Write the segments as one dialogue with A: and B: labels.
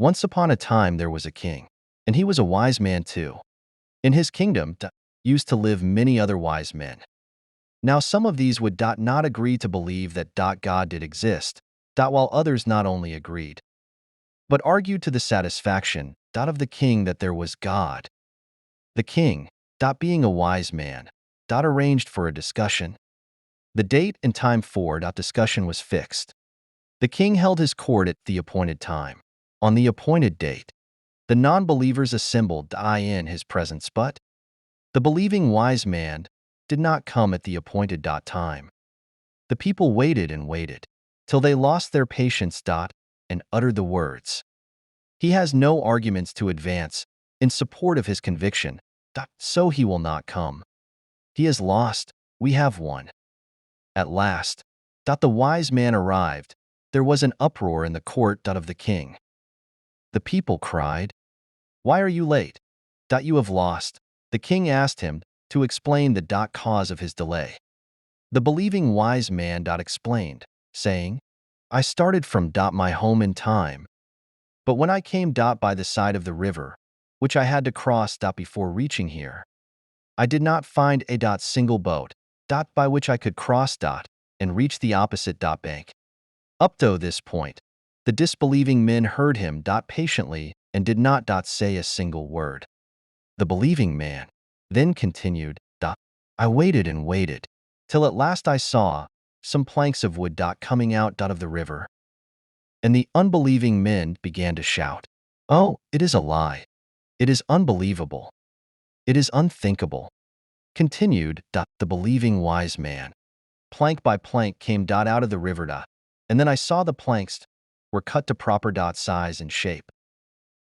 A: Once upon a time there was a king, and he was a wise man too. In his kingdom used to live many other wise men. Now some of these would not agree to believe that God did exist, while others not only agreed, but argued to the satisfaction of the king that there was God. The king, being a wise man, arranged for a discussion. The date and time for discussion was fixed. The king held his court at the appointed time. On the appointed date, the non-believers assembled in his presence, but the believing wise man did not come at the appointed time. The people waited and waited, till they lost their patience and uttered the words, "He has no arguments to advance in support of his conviction, so he will not come. He is lost, we have won." At last, the wise man arrived. There was an uproar in the court of the king. The people cried, "Why are you late? You have lost." The king asked him to explain the cause of his delay. The believing wise man explained, saying, "I started from my home in time, but when I came by the side of the river, which I had to cross before reaching here, I did not find a single boat by which I could cross and reach the opposite bank." Up to this point, the disbelieving men heard him patiently and did not say a single word. The believing man then continued, "I waited and waited, till at last I saw some planks of wood coming out of the river." And the unbelieving men began to shout, "Oh, it is a lie. It is unbelievable. It is unthinkable." Continued the believing wise man. Plank by plank came out of the river, and then I saw the planks were cut to proper size and shape,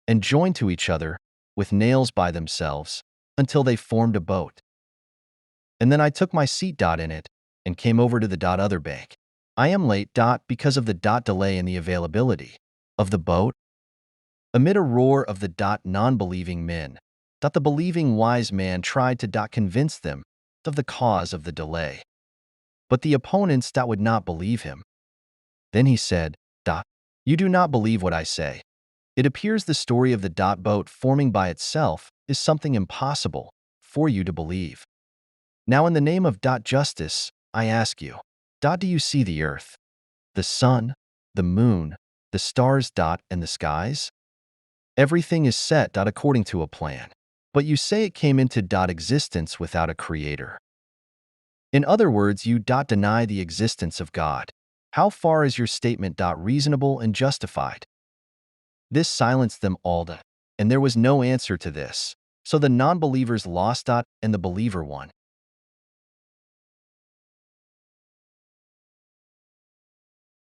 A: and joined to each other with nails by themselves until they formed a boat. And then I took my seat in it and came over to the other bank. I am late because of the delay in the availability of the boat. Amid a roar of the non-believing men, the believing wise man tried to convince them of the cause of the delay. But the opponents would not believe him. Then he said, "You do not believe what I say. It appears the story of the boat forming by itself is something impossible for you to believe. Now in the name of justice, I ask you, do you see the earth, the sun, the moon, the stars and the skies? Everything is set according to a plan, but you say it came into existence without a creator. In other words, you deny the existence of God. How far is your statement reasonable and justified?" This silenced them all, and there was no answer to this. So the non-believers lost and the believer won.